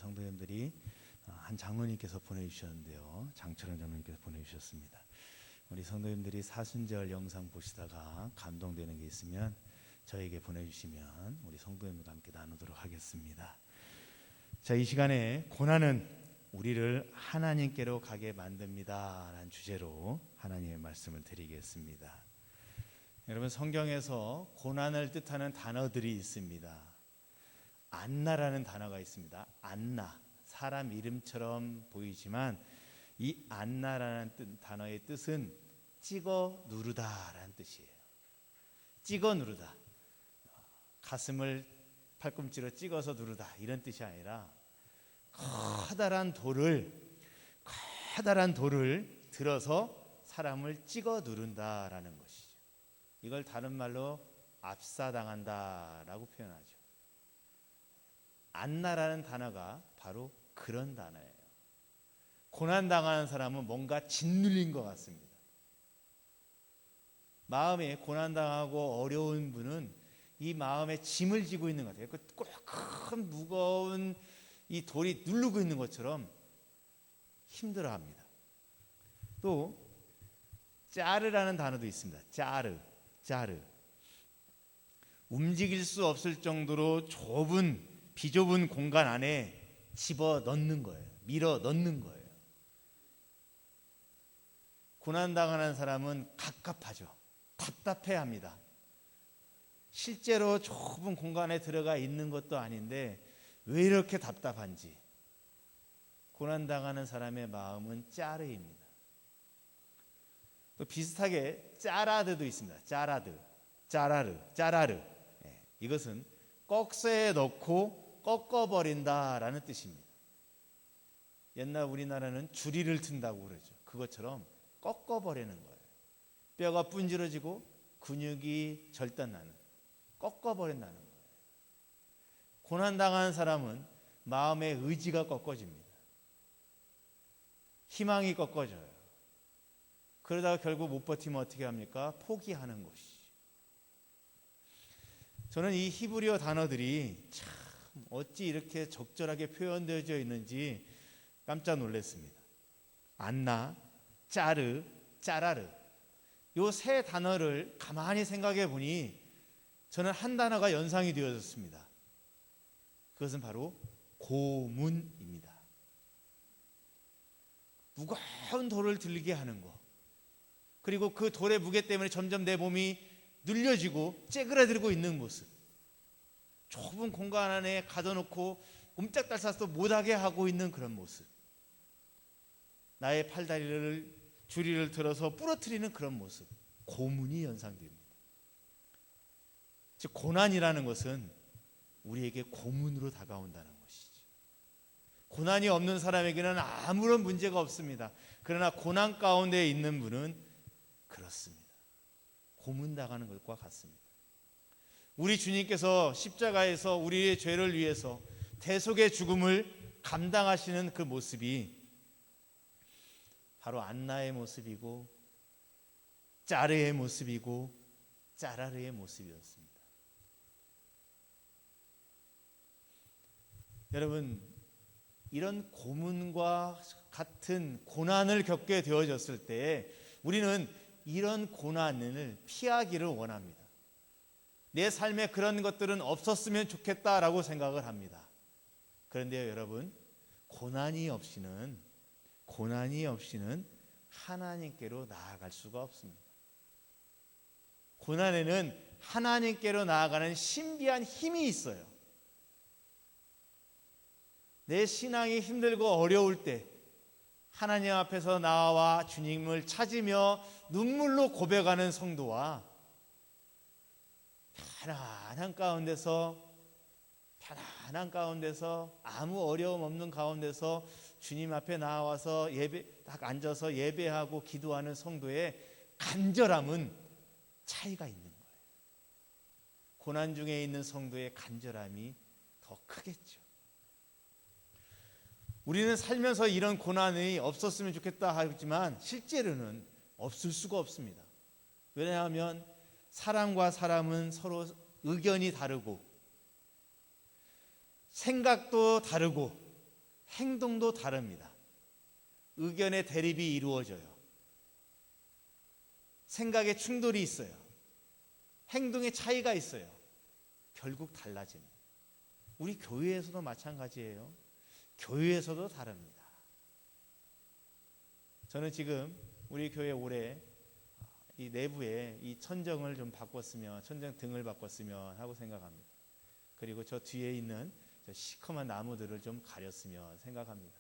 성도님들이 한 장로님께서 보내주셨는데요. 장철원 장로님께서 보내주셨습니다. 우리 성도님들이 사순절 영상 보시다가 감동되는 게 있으면 저에게 보내주시면 우리 성도님들과 함께 나누도록 하겠습니다. 자, 이 시간에 고난은 우리를 하나님께로 가게 만듭니다 라는 주제로 하나님의 말씀을 드리겠습니다. 여러분, 성경에서 고난을 뜻하는 단어들이 있습니다. 안나라는 단어가 있습니다. 안나, 사람 이름처럼 보이지만 이 안나라는 단어의 뜻은 찍어 누르다라는 뜻이에요. 찍어 누르다, 가슴을 팔꿈치로 찍어서 누르다 이런 뜻이 아니라 커다란 돌을 들어서 사람을 찍어 누른다라는 것이죠. 이걸 다른 말로 압사당한다라고 표현하죠. 안나라는 단어가 바로 그런 단어예요. 고난당하는 사람은 뭔가 짓눌린 것 같습니다. 마음에 고난당하고 어려운 분은 이 마음에 짐을 지고 있는 것 같아요. 큰 무거운 이 돌이 누르고 있는 것처럼 힘들어합니다. 또 짜르라는 단어도 있습니다. 짜르. 움직일 수 없을 정도로 비좁은 공간 안에 집어 넣는 거예요. 밀어 넣는 거예요. 고난당하는 사람은 갑갑하죠. 답답해합니다. 실제로 좁은 공간에 들어가 있는 것도 아닌데 왜 이렇게 답답한지. 고난당하는 사람의 마음은 짜르입니다. 또 비슷하게 짜라드도 있습니다. 짜라르. 이것은 꺽쇠에 넣고 꺾어버린다라는 뜻입니다. 옛날 우리나라는 주리를 튼다고 그러죠. 그것처럼 꺾어버리는 거예요. 뼈가 분질러지고 근육이 절단나는, 꺾어버린다는 거예요. 고난당한 사람은 마음의 의지가 꺾어집니다. 희망이 꺾어져요. 그러다가 결국 못 버티면 어떻게 합니까? 포기하는 것이죠. 저는 이 히브리어 단어들이 참 어찌 이렇게 적절하게 표현되어져 있는지 깜짝 놀랐습니다. 안나, 짜르, 짜라르, 이 세 단어를 가만히 생각해 보니 저는 한 단어가 연상이 되어졌습니다. 그것은 바로 고문입니다. 무거운 돌을 들게 하는 것, 그리고 그 돌의 무게 때문에 점점 내 몸이 눌려지고 째그라들고 있는 모습, 좁은 공간 안에 가둬놓고 옴짝달싹도 못하게 하고 있는 그런 모습, 나의 팔다리를 주리를 들어서 부러뜨리는 그런 모습, 고문이 연상됩니다. 즉 고난이라는 것은 우리에게 고문으로 다가온다는 것이죠. 고난이 없는 사람에게는 아무런 문제가 없습니다. 그러나 고난 가운데 있는 분은 그렇습니다. 고문당하는 것과 같습니다. 우리 주님께서 십자가에서 우리의 죄를 위해서 대속의 죽음을 감당하시는 그 모습이 바로 안나의 모습이고 짜르의 모습이고 짜라르의 모습이었습니다. 여러분, 이런 고문과 같은 고난을 겪게 되어졌을 때 우리는 이런 고난을 피하기를 원합니다. 내 삶에 그런 것들은 없었으면 좋겠다라고 생각을 합니다. 그런데요, 여러분, 고난이 없이는 하나님께로 나아갈 수가 없습니다. 고난에는 하나님께로 나아가는 신비한 힘이 있어요. 내 신앙이 힘들고 어려울 때 하나님 앞에서 나와 주님을 찾으며 눈물로 고백하는 성도와 편안한 가운데서 아무 어려움 없는 가운데서 주님 앞에 나와서 딱 앉아서 예배하고 기도하는 성도의 간절함은 차이가 있는 거예요. 고난 중에 있는 성도의 간절함이 더 크겠죠. 우리는 살면서 이런 고난이 없었으면 좋겠다 하지만 실제로는 없을 수가 없습니다. 왜냐하면 사람과 사람은 서로 의견이 다르고 생각도 다르고 행동도 다릅니다. 의견의 대립이 이루어져요. 생각의 충돌이 있어요. 행동의 차이가 있어요. 결국 달라집니다. 우리 교회에서도 마찬가지예요. 교회에서도 다릅니다. 저는 지금 우리 교회 올해 이 내부에 이 천정을 좀 바꿨으면, 천정 등을 바꿨으면 하고 생각합니다. 그리고 저 뒤에 있는 저 시커먼 나무들을 좀 가렸으면 생각합니다.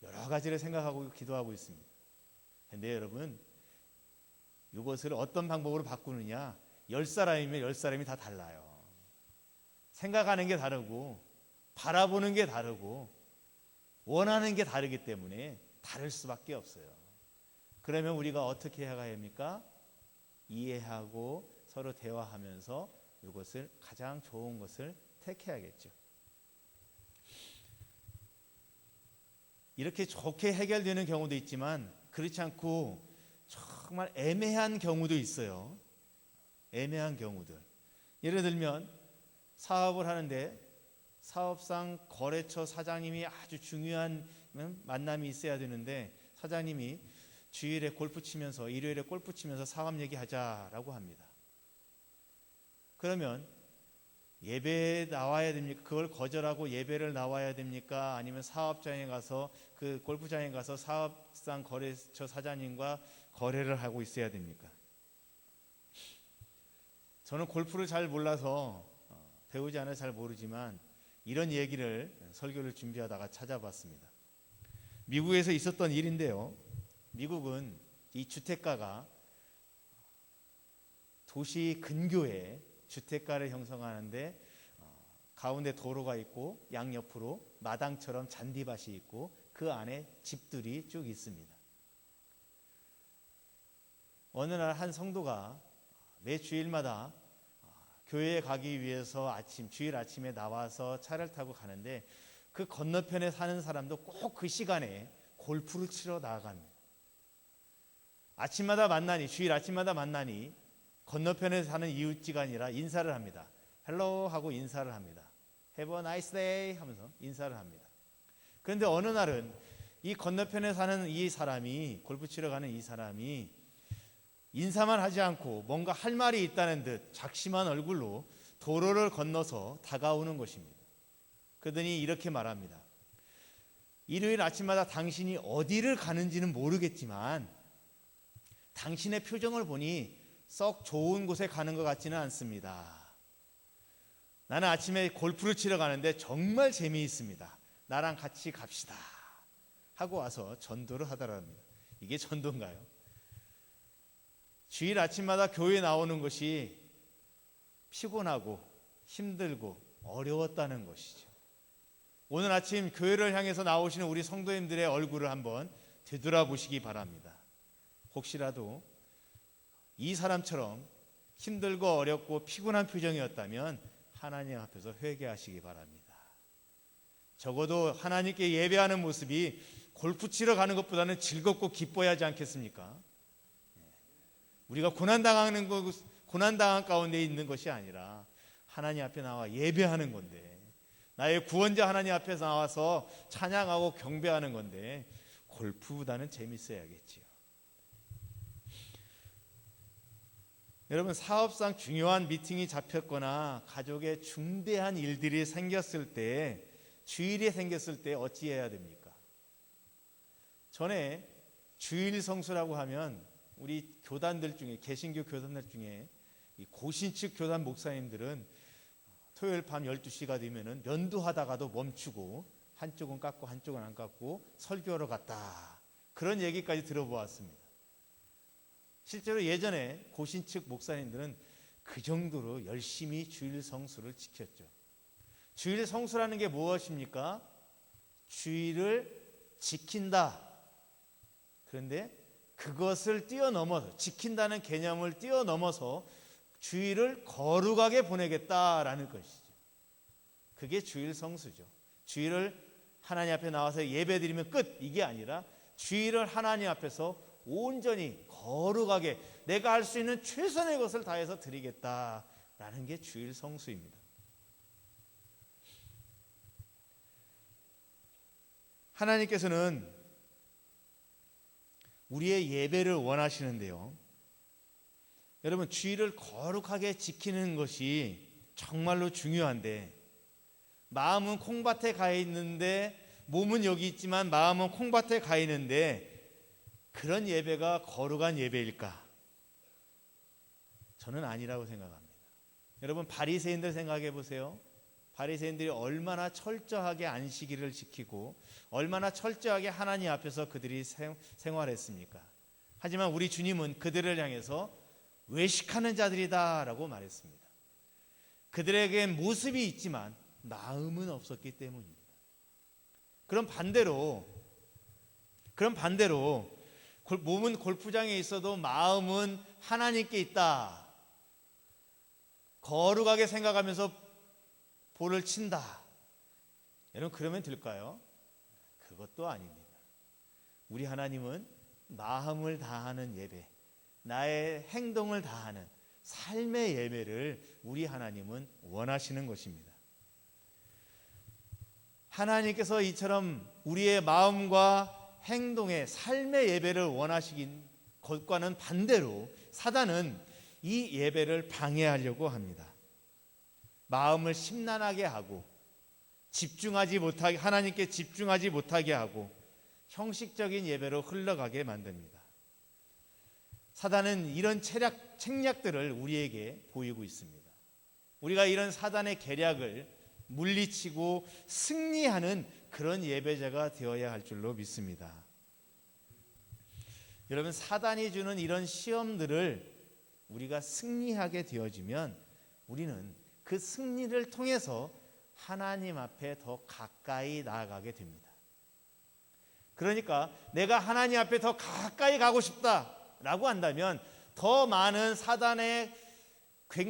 여러 가지를 생각하고 기도하고 있습니다. 근데 여러분, 이것을 어떤 방법으로 바꾸느냐, 10사람이면 10사람이 다 달라요. 생각하는 게 다르고 바라보는 게 다르고 원하는 게 다르기 때문에 다를 수밖에 없어요. 그러면 우리가 어떻게 해야 합니까? 이해하고 서로 대화하면서 이것을 가장 좋은 것을 택해야겠죠. 이렇게 좋게 해결되는 경우도 있지만 그렇지 않고 정말 애매한 경우도 있어요. 애매한 경우들. 예를 들면 사업을 하는데 사업상 거래처 사장님이 아주 중요한 만남이 있어야 되는데 사장님이 주일에 골프 치면서, 일요일에 골프 치면서 사업 얘기하자라고 합니다. 그러면 예배에 나와야 됩니까? 그걸 거절하고 예배를 나와야 됩니까? 아니면 사업장에 가서, 그 골프장에 가서 사업상 거래처 사장님과 거래를 하고 있어야 됩니까? 저는 골프를 잘 몰라서 배우지 않아서 잘 모르지만 이런 얘기를 설교를 준비하다가 찾아봤습니다. 미국에서 있었던 일인데요. 미국은 이 주택가가 도시 근교에 주택가를 형성하는데 가운데 도로가 있고 양옆으로 마당처럼 잔디밭이 있고 그 안에 집들이 쭉 있습니다. 어느 날 한 성도가 매 주일마다 교회에 가기 위해서 주일 아침에 나와서 차를 타고 가는데 그 건너편에 사는 사람도 꼭 그 시간에 골프를 치러 나아갑니다. 아침마다 만나니, 주일 아침마다 만나니 건너편에 사는 이웃지간이라 인사를 합니다. 헬로 하고 인사를 합니다. Have a nice day 하면서 인사를 합니다. 그런데 어느 날은 이 건너편에 사는 이 사람이, 골프 치러 가는 이 사람이 인사만 하지 않고 뭔가 할 말이 있다는 듯 작심한 얼굴로 도로를 건너서 다가오는 것입니다. 그러더니 이렇게 말합니다. 일요일 아침마다 당신이 어디를 가는지는 모르겠지만 당신의 표정을 보니 썩 좋은 곳에 가는 것 같지는 않습니다. 나는 아침에 골프를 치러 가는데 정말 재미있습니다. 나랑 같이 갑시다 하고 와서 전도를 하더랍니다. 이게 전도인가요? 주일 아침마다 교회 나오는 것이 피곤하고 힘들고 어려웠다는 것이죠. 오늘 아침 교회를 향해서 나오시는 우리 성도님들의 얼굴을 한번 되돌아보시기 바랍니다. 혹시라도 이 사람처럼 힘들고 어렵고 피곤한 표정이었다면 하나님 앞에서 회개하시기 바랍니다. 적어도 하나님께 예배하는 모습이 골프 치러 가는 것보다는 즐겁고 기뻐야 하지 않겠습니까? 우리가 고난당한 가운데 있는 것이 아니라 하나님 앞에 나와 예배하는 건데, 나의 구원자 하나님 앞에 나와서 찬양하고 경배하는 건데 골프보다는 재밌어야겠지요. 여러분, 사업상 중요한 미팅이 잡혔거나 가족에 중대한 일들이 생겼을 때, 주일이 생겼을 때 어찌해야 됩니까? 전에 주일 성수라고 하면 우리 교단들 중에, 개신교 교단들 중에 이 고신측 교단 목사님들은 토요일 밤 12시가 되면은 면도하다가도 멈추고 한쪽은 깎고 한쪽은 안 깎고 설교하러 갔다, 그런 얘기까지 들어보았습니다. 실제로 예전에 고신측 목사님들은 그 정도로 열심히 주일 성수를 지켰죠. 주일 성수라는 게 무엇입니까? 주일을 지킨다. 그런데 그것을 뛰어넘어서, 지킨다는 개념을 뛰어넘어서 주일을 거룩하게 보내겠다라는 것이죠. 그게 주일 성수죠. 주일을 하나님 앞에 나와서 예배드리면 끝, 이게 아니라 주일을 하나님 앞에서 온전히 거룩하게 내가 할 수 있는 최선의 것을 다해서 드리겠다라는 게 주일 성수입니다. 하나님께서는 우리의 예배를 원하시는데요. 여러분, 주의를 거룩하게 지키는 것이 정말로 중요한데, 마음은 콩밭에 가 있는데 몸은 여기 있지만 마음은 콩밭에 가 있는데, 그런 예배가 거룩한 예배일까? 저는 아니라고 생각합니다. 여러분, 바리새인들 생각해 보세요. 바리새인들이 얼마나 철저하게 안식일을 지키고 얼마나 철저하게 하나님 앞에서 그들이 생활했습니까? 하지만 우리 주님은 그들을 향해서 외식하는 자들이다라고 말했습니다. 그들에겐 모습이 있지만 마음은 없었기 때문입니다. 그럼 반대로 몸은 골프장에 있어도 마음은 하나님께 있다, 거룩하게 생각하면서 볼을 친다, 여러분, 그러면 될까요? 그것도 아닙니다. 우리 하나님은 마음을 다하는 예배, 나의 행동을 다하는 삶의 예배를 우리 하나님은 원하시는 것입니다. 하나님께서 이처럼 우리의 마음과 행동의 삶의 예배를 원하시긴 것과는 반대로 사단은 이 예배를 방해하려고 합니다. 마음을 심란하게 하고 집중하지 못하게, 하나님께 집중하지 못하게 하고 형식적인 예배로 흘러가게 만듭니다. 사단은 이런 책략들을 우리에게 보이고 있습니다. 우리가 이런 사단의 계략을 물리치고 승리하는 그런 예배자가 되어야 할 줄로 믿습니다. 여러분, 사단이 주는 이런 시험들을 우리가 승리하게 되어지면 우리는 그 승리를 통해서 하나님 앞에 더 가까이 나아가게 됩니다. 그러니까 내가 하나님 앞에 더 가까이 가고 싶다라고 한다면 더 많은 사단의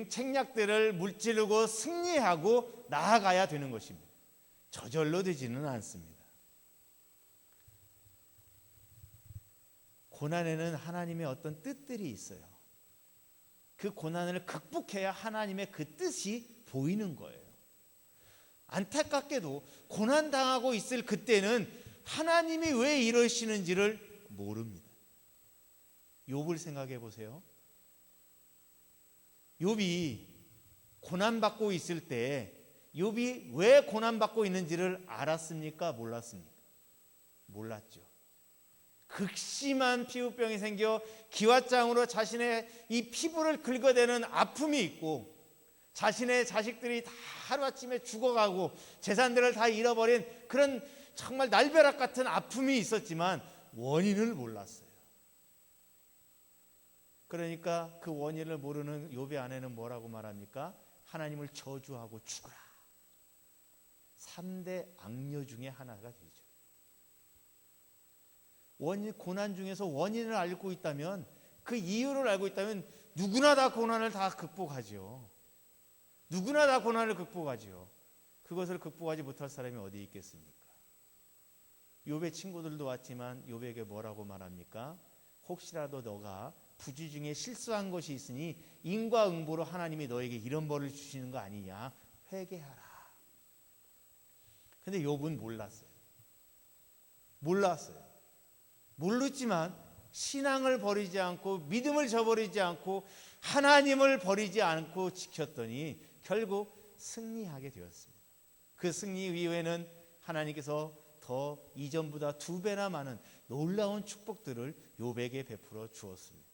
책략들을 물지르고 승리하고 나아가야 되는 것입니다. 저절로 되지는 않습니다. 고난에는 하나님의 어떤 뜻들이 있어요. 그 고난을 극복해야 하나님의 그 뜻이 보이는 거예요. 안타깝게도 고난당하고 있을 그때는 하나님이 왜 이러시는지를 모릅니다. 욥을 생각해 보세요. 욥이 고난받고 있을 때 욥이 왜 고난받고 있는지를 알았습니까? 몰랐습니까? 몰랐죠. 극심한 피부병이 생겨 기왓장으로 자신의 이 피부를 긁어대는 아픔이 있고, 자신의 자식들이 다 하루아침에 죽어가고 재산들을 다 잃어버린 그런 정말 날벼락 같은 아픔이 있었지만 원인을 몰랐어요. 그러니까 그 원인을 모르는 욥의 아내는 뭐라고 말합니까? 하나님을 저주하고 죽으라. 3대 악녀 중에 하나가 되죠. 고난 중에서 원인을 알고 있다면, 그 이유를 알고 있다면 누구나 다 고난을 다 극복하죠. 누구나 다 고난을 극복하죠. 그것을 극복하지 못할 사람이 어디 있겠습니까? 욥의 친구들도 왔지만 욥에게 뭐라고 말합니까? 혹시라도 너가 부지 중에 실수한 것이 있으니 인과응보로 하나님이 너에게 이런 벌을 주시는 거 아니냐, 회개하라. 근데 욥은 몰랐어요. 모르지만 신앙을 버리지 않고 믿음을 저버리지 않고 하나님을 버리지 않고 지켰더니 결국 승리하게 되었습니다. 그 승리 이후에는 하나님께서 더 이전보다 2배나 많은 놀라운 축복들을 욥에게 베풀어 주었습니다.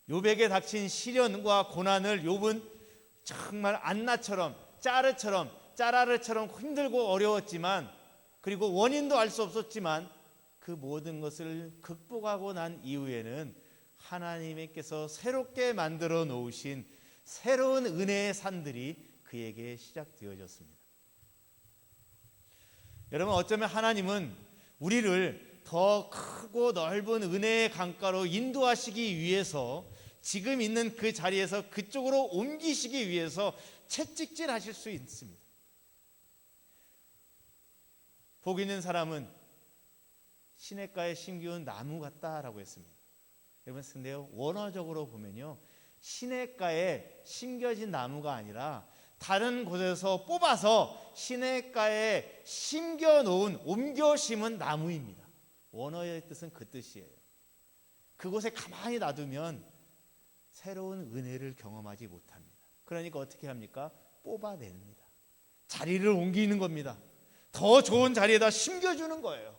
욥에게 닥친 시련과 고난을 욥은 정말 안나처럼 짜라르처럼 힘들고 어려웠지만, 그리고 원인도 알 수 없었지만 그 모든 것을 극복하고 난 이후에는 하나님께서 새롭게 만들어 놓으신 새로운 은혜의 산들이 그에게 시작되어졌습니다. 여러분, 어쩌면 하나님은 우리를 더 크고 넓은 은혜의 강가로 인도하시기 위해서, 지금 있는 그 자리에서 그쪽으로 옮기시기 위해서 채찍질하실 수 있습니다. 복 있는 사람은 시냇가에 심기운 나무 같다라고 했습니다. 여러분, 근데요, 원어적으로 보면요, 시냇가에 심겨진 나무가 아니라 다른 곳에서 뽑아서 시냇가에 심겨놓은, 옮겨 심은 나무입니다. 원어의 뜻은 그 뜻이에요. 그곳에 가만히 놔두면 새로운 은혜를 경험하지 못합니다. 그러니까 어떻게 합니까? 뽑아냅니다. 자리를 옮기는 겁니다. 더 좋은 자리에다 심겨주는 거예요.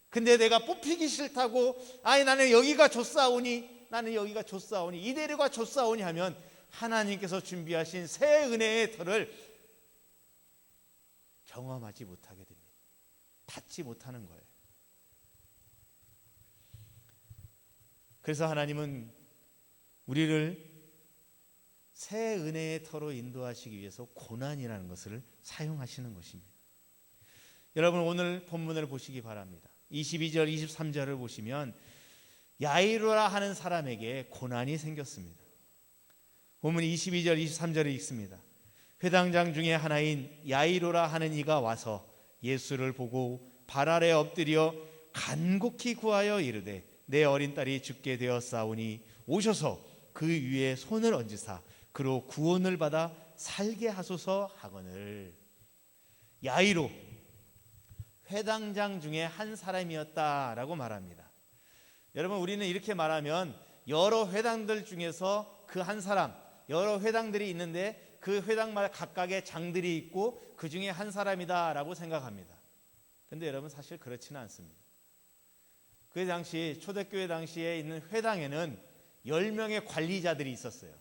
근데 내가 뽑히기 싫다고 나는 여기가 좋사오니, 나는 여기가 좋사오니, 이대로가 좋사오니 하면 하나님께서 준비하신 새 은혜의 터를 경험하지 못하게 됩니다. 닿지 못하는 거예요. 그래서 하나님은 우리를 새 은혜의 터로 인도하시기 위해서 고난이라는 것을 사용하시는 것입니다. 여러분, 오늘 본문을 보시기 바랍니다. 22절 23절을 보시면 야이로라 하는 사람에게 고난이 생겼습니다. 본문 22절 23절을 읽습니다. 회당장 중에 하나인 야이로라 하는 이가 와서 예수를 보고 발 아래 엎드려 간곡히 구하여 이르되 내 어린 딸이 죽게 되었사오니 오셔서 그 위에 손을 얹으사 그로 구원을 받아 살게 하소서 하거늘. 야이로, 회당장 중에 한 사람이었다라고 말합니다. 여러분, 우리는 이렇게 말하면 여러 회당들 중에서 그 한 사람, 여러 회당들이 있는데 그 회당마다 각각의 장들이 있고 그 중에 한 사람이다라고 생각합니다. 근데 여러분, 사실 그렇지는 않습니다. 그 당시, 초대교회 당시에 있는 회당에는 10명의 관리자들이 있었어요.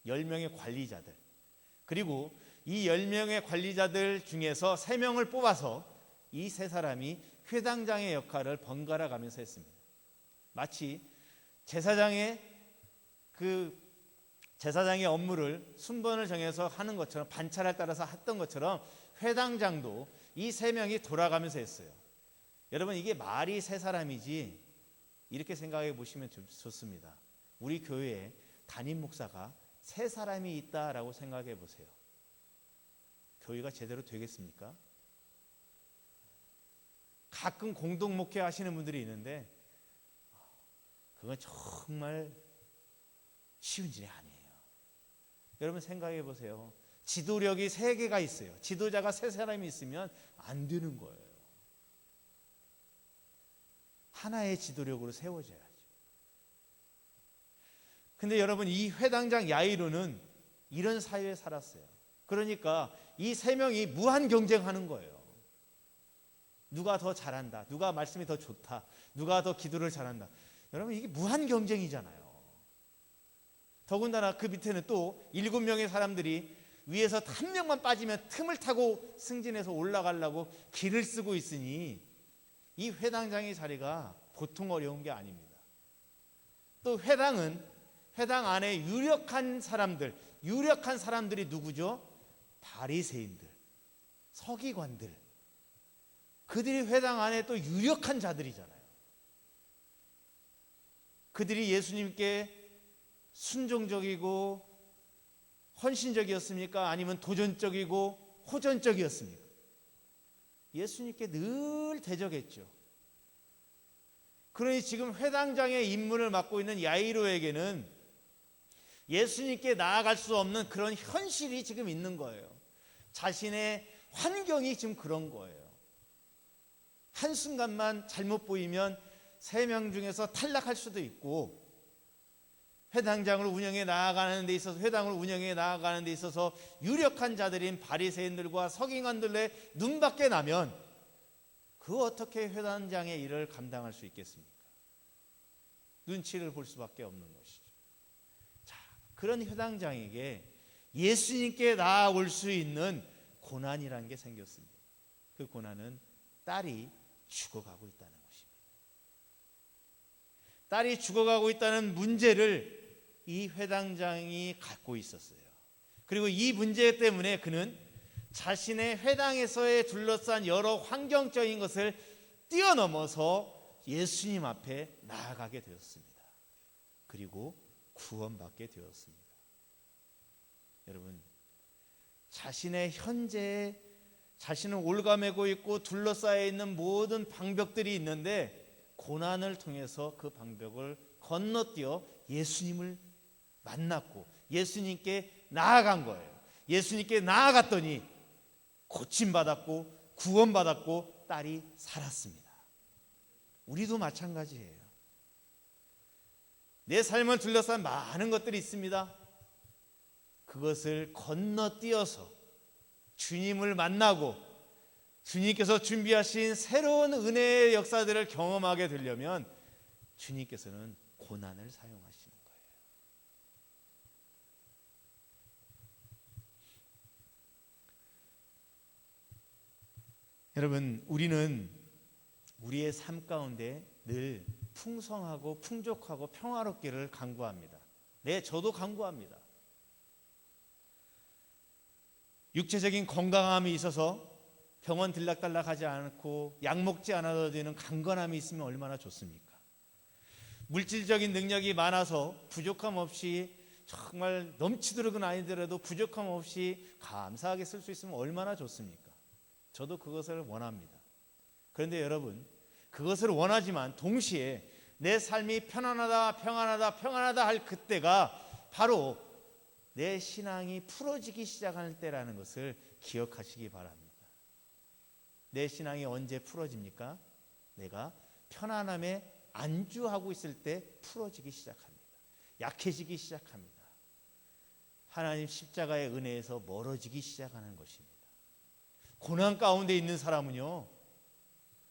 10명의 관리자들. 그리고 이 10명의 관리자들 중에서 3명을 뽑아서 이 3사람이 회당장의 역할을 번갈아 가면서 했습니다. 마치 제사장의 업무를 순번을 정해서 하는 것처럼, 반차를 따라서 했던 것처럼 회당장도 이 3명이 돌아가면서 했어요. 여러분, 이게 말이 3사람이지 이렇게 생각해 보시면 좋습니다. 우리 교회에 담임 목사가 3사람이 있다라고 생각해 보세요. 교회가 제대로 되겠습니까? 가끔 공동 목회 하시는 분들이 있는데 그건 정말 쉬운 일이 아니에요. 여러분, 생각해 보세요. 지도력이 3개가 있어요. 지도자가 3사람이 있으면 안 되는 거예요. 하나의 지도력으로 세워져야죠. 근데 여러분, 이 회당장 야이로는 이런 사회에 살았어요. 그러니까 이 3명이 무한 경쟁하는 거예요. 누가 더 잘한다, 누가 말씀이 더 좋다, 누가 더 기도를 잘한다. 여러분, 이게 무한 경쟁이잖아요. 더군다나 그 밑에는 또 7명의 사람들이 위에서 한 명만 빠지면 틈을 타고 승진해서 올라가려고 길을 쓰고 있으니 이 회당장의 자리가 보통 어려운 게 아닙니다. 또 회당 안에 유력한 사람들이 누구죠? 바리새인들, 서기관들. 그들이 회당 안에 또 유력한 자들이잖아요. 그들이 예수님께 순종적이고 헌신적이었습니까? 아니면 도전적이고 호전적이었습니까? 예수님께 늘 대적했죠. 그러니 지금 회당장의 임무를 맡고 있는 야이로에게는 예수님께 나아갈 수 없는 그런 현실이 지금 있는 거예요. 자신의 환경이 지금 그런 거예요. 한순간만 잘못 보이면 3명 중에서 탈락할 수도 있고, 회당을 운영해 나아가는 데 있어서 유력한 자들인 바리새인들과 서기관들의 눈밖에 나면 그 어떻게 회당장의 일을 감당할 수 있겠습니까? 눈치를 볼 수밖에 없는 것이죠. 자, 그런 회당장에게 예수님께 나아올 수 있는 고난이라는 게 생겼습니다. 그 고난은 딸이 죽어가고 있다는 것입니다. 딸이 죽어가고 있다는 문제를 이 회당장이 갖고 있었어요. 그리고 이 문제 때문에 그는 자신의 회당에서의 둘러싼 여러 환경적인 것을 뛰어넘어서 예수님 앞에 나아가게 되었습니다. 그리고 구원받게 되었습니다. 여러분, 자신의 현재에 자신을 올가매고 있고 둘러싸여 있는 모든 방벽들이 있는데 고난을 통해서 그 방벽을 건너뛰어 예수님을 만났고 예수님께 나아간 거예요. 예수님께 나아갔더니 고침받았고 구원받았고 딸이 살았습니다. 우리도 마찬가지예요. 내 삶을 둘러싼 많은 것들이 있습니다. 그것을 건너뛰어서 주님을 만나고 주님께서 준비하신 새로운 은혜의 역사들을 경험하게 되려면 주님께서는 고난을 사용하시는 거예요. 여러분, 우리는 우리의 삶 가운데 늘 풍성하고 풍족하고 평화롭기를 간구합니다. 네, 저도 간구합니다. 육체적인 건강함이 있어서 병원 들락달락 하지 않고 약 먹지 않아도 되는 강건함이 있으면 얼마나 좋습니까? 물질적인 능력이 많아서 부족함 없이 정말 넘치도록은 아니더라도 부족함 없이 감사하게 쓸 수 있으면 얼마나 좋습니까? 저도 그것을 원합니다. 그런데 여러분, 그것을 원하지만 동시에 내 삶이 편안하다 평안하다 평안하다 할 그때가 바로 내 신앙이 풀어지기 시작할 때라는 것을 기억하시기 바랍니다. 내 신앙이 언제 풀어집니까? 내가 편안함에 안주하고 있을 때 풀어지기 시작합니다. 약해지기 시작합니다. 하나님 십자가의 은혜에서 멀어지기 시작하는 것입니다. 고난 가운데 있는 사람은요,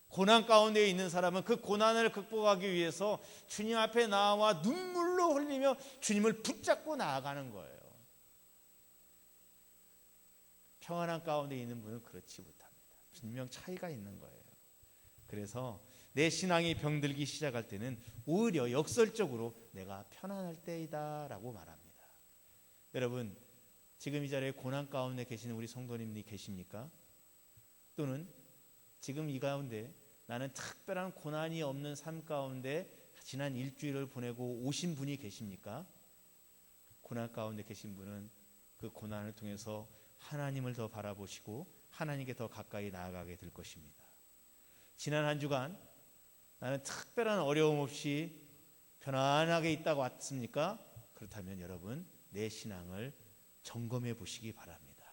고난 가운데 있는 사람은 그 고난을 극복하기 위해서 주님 앞에 나와 눈물로 흘리며 주님을 붙잡고 나아가는 거예요. 평안한 가운데 있는 분은 그렇지 못합니다. 분명 차이가 있는 거예요. 그래서 내 신앙이 병들기 시작할 때는 오히려 역설적으로 내가 편안할 때이다 라고 말합니다. 여러분, 지금 이 자리에 고난 가운데 계시는 우리 성도님이 계십니까? 또는 지금 이 가운데 나는 특별한 고난이 없는 삶 가운데 지난 일주일을 보내고 오신 분이 계십니까? 고난 가운데 계신 분은 그 고난을 통해서 하나님을 더 바라보시고 하나님께 더 가까이 나아가게 될 것입니다. 지난 한 주간 나는 특별한 어려움 없이 편안하게 있다고 왔습니까? 그렇다면 여러분, 내 신앙을 점검해 보시기 바랍니다.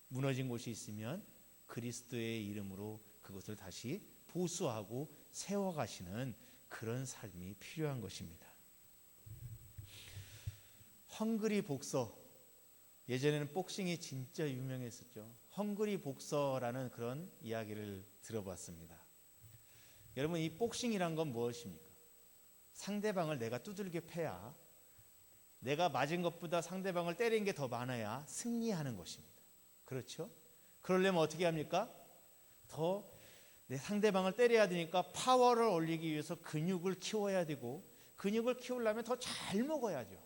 무너진 곳이 있으면 그리스도의 이름으로 그것을 다시 보수하고 세워가시는 그런 삶이 필요한 것입니다. 헝그리 복서, 예전에는 복싱이 진짜 유명했었죠. 헝그리 복서라는 그런 이야기를 들어봤습니다. 여러분, 이 복싱이란 건 무엇입니까? 상대방을 내가 두들겨 패야, 내가 맞은 것보다 상대방을 때린 게 더 많아야 승리하는 것입니다. 그렇죠? 그러려면 어떻게 합니까? 더 내 상대방을 때려야 되니까 파워를 올리기 위해서 근육을 키워야 되고, 근육을 키우려면 더 잘 먹어야죠.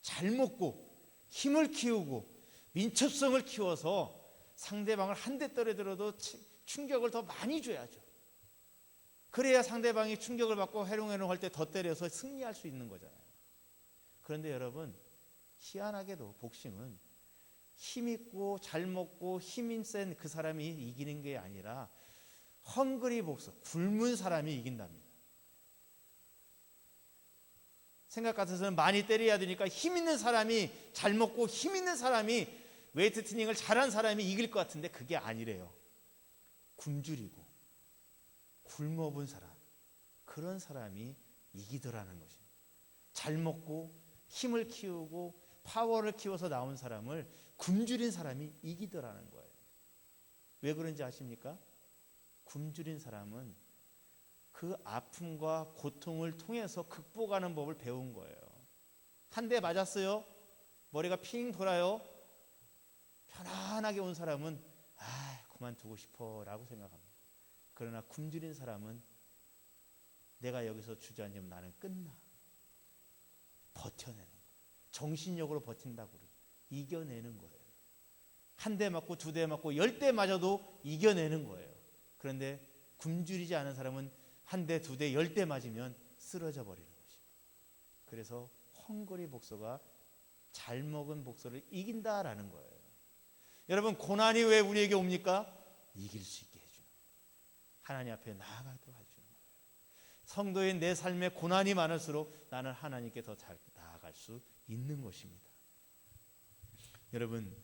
잘 먹고 힘을 키우고 민첩성을 키워서 상대방을 한 대 때려들어도 충격을 더 많이 줘야죠. 그래야 상대방이 충격을 받고 해롱해롱 할 때 더 때려서 승리할 수 있는 거잖아요. 그런데 여러분, 희한하게도 복싱은 힘있고 잘 먹고 힘이 센 그 사람이 이기는 게 아니라 헝그리 복서, 굶은 사람이 이긴답니다. 생각 같아서는 많이 때려야 되니까 힘 있는 사람이, 잘 먹고 힘 있는 사람이, 웨이트 트레이닝을 잘한 사람이 이길 것 같은데 그게 아니래요. 굶주리고 굶어본 사람, 그런 사람이 이기더라는 것입니다. 잘 먹고 힘을 키우고 파워를 키워서 나온 사람을 굶주린 사람이 이기더라는 거예요. 왜 그런지 아십니까? 굶주린 사람은 그 아픔과 고통을 통해서 극복하는 법을 배운 거예요. 한 대 맞았어요. 머리가 핑 돌아요. 편안하게 온 사람은 그만두고 싶어 라고 생각합니다. 그러나 굶주린 사람은 내가 여기서 주저앉으면 나는 끝나. 버텨내는 거예요. 정신력으로 버틴다고 그러죠. 이겨내는 거예요. 한 대 맞고 두 대 맞고 10대 맞아도 이겨내는 거예요. 그런데 굶주리지 않은 사람은 한 대, 두 대, 10대 맞으면 쓰러져 버리는 것입니다. 그래서 헝그리 복서가 잘 먹은 복서를 이긴다라는 거예요. 여러분, 고난이 왜 우리에게 옵니까? 이길 수 있게 해주는 거예요. 하나님 앞에 나아가도록 해주는 거예요. 성도인 내 삶에 고난이 많을수록 나는 하나님께 더 잘 나아갈 수 있는 것입니다. 여러분,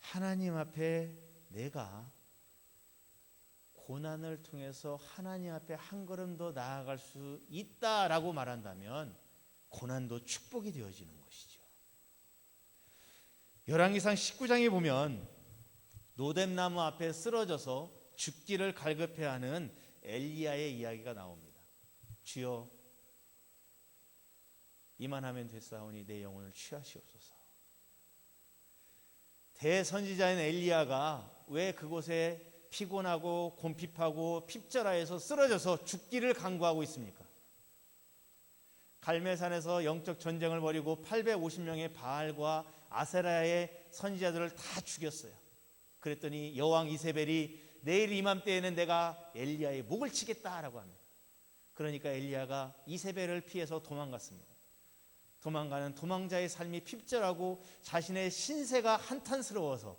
하나님 앞에 내가 고난을 통해서 하나님 앞에 한 걸음 더 나아갈 수 있다라고 말한다면 고난도 축복이 되어지는 것이죠. 열왕기상 19장에 보면 노뎀나무 앞에 쓰러져서 죽기를 갈급해하는 엘리야의 이야기가 나옵니다. 주여, 이만하면 됐사오니 내 영혼을 취하시옵소서. 대선지자인 엘리야가 왜 그곳에 피곤하고 곰핍하고 핍절하여서 쓰러져서 죽기를 간구하고 있습니까? 갈멜산에서 영적 전쟁을 벌이고 850명의 바알과 아세라의 선지자들을 다 죽였어요. 그랬더니 여왕 이세벨이 내일 이맘때에는 내가 엘리야의 목을 치겠다라고 합니다. 그러니까 엘리야가 이세벨을 피해서 도망갔습니다. 도망가는 도망자의 삶이 핍절하고 자신의 신세가 한탄스러워서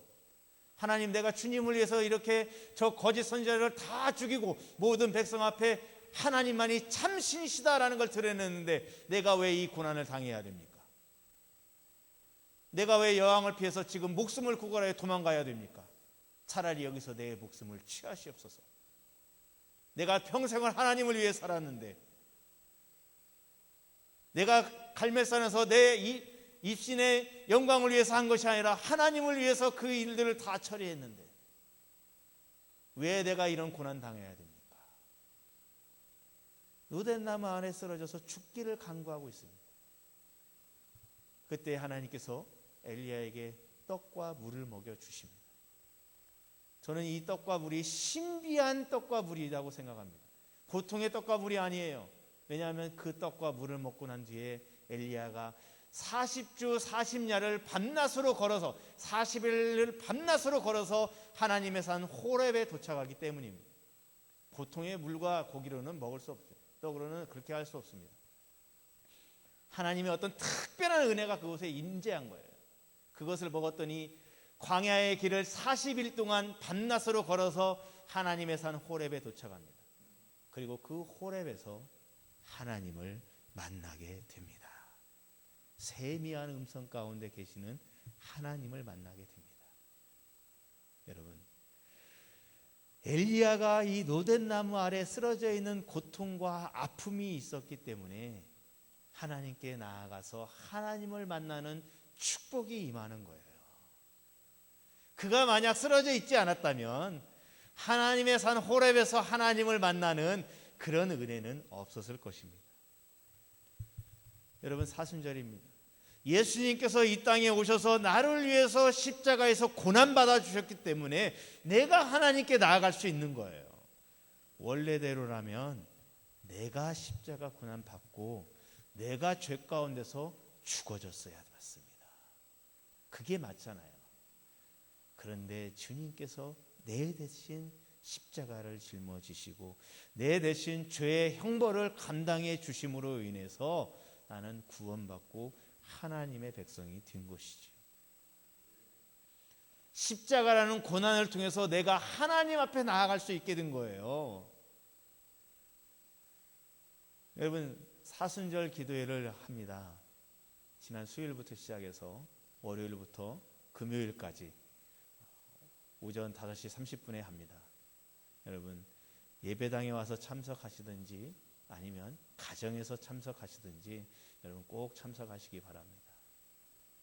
하나님, 내가 주님을 위해서 이렇게 저 거짓 선지자를 다 죽이고 모든 백성 앞에 하나님만이 참 신이시다라는 걸 드러냈는데 내가 왜 이 고난을 당해야 됩니까? 내가 왜 여왕을 피해서 지금 목숨을 구걸하여 도망가야 됩니까? 차라리 여기서 내 목숨을 취하시옵소서. 내가 평생을 하나님을 위해 살았는데, 내가 갈멜산에서 내 입신의 영광을 위해서 한 것이 아니라 하나님을 위해서 그 일들을 다 처리했는데 왜 내가 이런 고난 당해야 됩니까? 노뎀나무 안에 쓰러져서 죽기를 간구하고 있습니다. 그때 하나님께서 엘리야에게 떡과 물을 먹여 주십니다. 저는 이 떡과 물이 신비한 떡과 물이라고 생각합니다. 보통의 떡과 물이 아니에요. 왜냐하면 그 떡과 물을 먹고 난 뒤에 엘리야가 40주 40야를 밤낮으로 걸어서 40일을 밤낮으로 걸어서 하나님의 산 호렙에 도착하기 때문입니다. 보통의 물과 고기로는 먹을 수 없죠. 떡으로는 그렇게 할 수 없습니다. 하나님의 어떤 특별한 은혜가 그곳에 임재한 거예요. 그것을 먹었더니 광야의 길을 40일 동안 밤낮으로 걸어서 하나님의 산 호렙에 도착합니다. 그리고 그 호렙에서 하나님을 만나게 됩니다. 세미한 음성 가운데 계시는 하나님을 만나게 됩니다. 여러분, 엘리야가 이 노뎀나무 아래 쓰러져 있는 고통과 아픔이 있었기 때문에 하나님께 나아가서 하나님을 만나는 축복이 임하는 거예요. 그가 만약 쓰러져 있지 않았다면 하나님의 산 호렙에서 하나님을 만나는 그런 은혜는 없었을 것입니다. 여러분, 사순절입니다. 예수님께서 이 땅에 오셔서 나를 위해서 십자가에서 고난받아 주셨기 때문에 내가 하나님께 나아갈 수 있는 거예요. 원래대로라면 내가 십자가 고난받고 내가 죄 가운데서 죽어졌어야 맞습니다. 그게 맞잖아요. 그런데 주님께서 내 대신 십자가를 짊어지시고 내 대신 죄의 형벌을 감당해 주심으로 인해서 나는 구원받고 하나님의 백성이 된 것이죠. 십자가라는 고난을 통해서 내가 하나님 앞에 나아갈 수 있게 된 거예요. 여러분, 사순절 기도회를 합니다. 지난 수요일부터 시작해서 월요일부터 금요일까지 오전 5시 30분에 합니다. 여러분, 예배당에 와서 참석하시든지 아니면 가정에서 참석하시든지 여러분 꼭 참석하시기 바랍니다.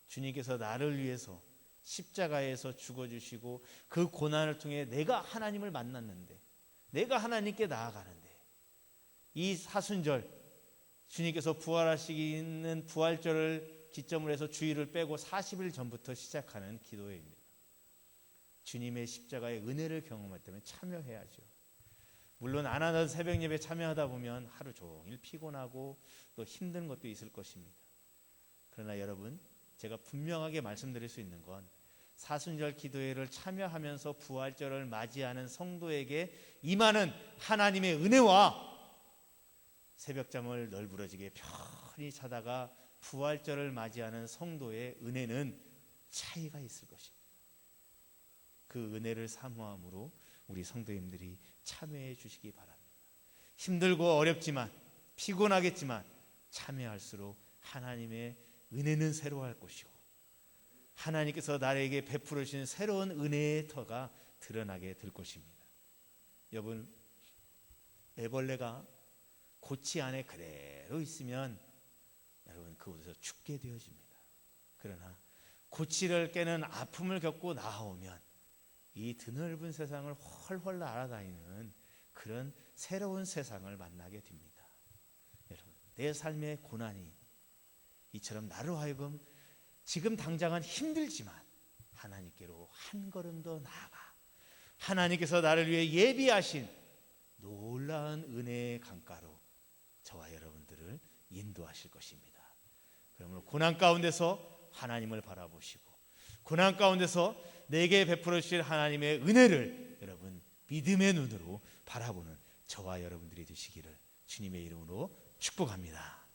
주님께서 나를 위해서 십자가에서 죽어주시고 그 고난을 통해 내가 하나님을 만났는데, 내가 하나님께 나아가는데, 이 사순절 주님께서 부활하시는 부활절을 기점으로 해서 주일을 빼고 40일 전부터 시작하는 기도회입니다. 주님의 십자가의 은혜를 경험할 때면 참여해야죠. 물론 안 하던 새벽 예배 참여하다 보면 하루 종일 피곤하고 또 힘든 것도 있을 것입니다. 그러나 여러분, 제가 분명하게 말씀드릴 수 있는 건 사순절 기도회를 참여하면서 부활절을 맞이하는 성도에게 임하는 하나님의 은혜와 새벽잠을 널브러지게 편히 자다가 부활절을 맞이하는 성도의 은혜는 차이가 있을 것입니다. 그 은혜를 사모함으로 우리 성도님들이 참여해 주시기 바랍니다. 힘들고 어렵지만 피곤하겠지만 참여할수록 하나님의 은혜는 새로워할 것이고 하나님께서 나에게 베풀어 주신 새로운 은혜의 터가 드러나게 될 것입니다. 여러분, 애벌레가 고치 안에 그대로 있으면 여러분 그곳에서 죽게 되어집니다. 그러나 고치를 깨는 아픔을 겪고 나오면 이 드넓은 세상을 훨훨 날아다니는 그런 새로운 세상을 만나게 됩니다. 여러분, 내 삶의 고난이 이처럼 나로 하여금 지금 당장은 힘들지만 하나님께로 한 걸음 더 나아가 하나님께서 나를 위해 예비하신 놀라운 은혜의 강가로 저와 여러분들을 인도하실 것입니다. 그러므로 고난 가운데서 하나님을 바라보시고 고난 가운데서 내게 베풀어 주실 하나님의 은혜를 여러분 믿음의 눈으로 바라보는 저와 여러분들이 되시기를 주님의 이름으로 축복합니다.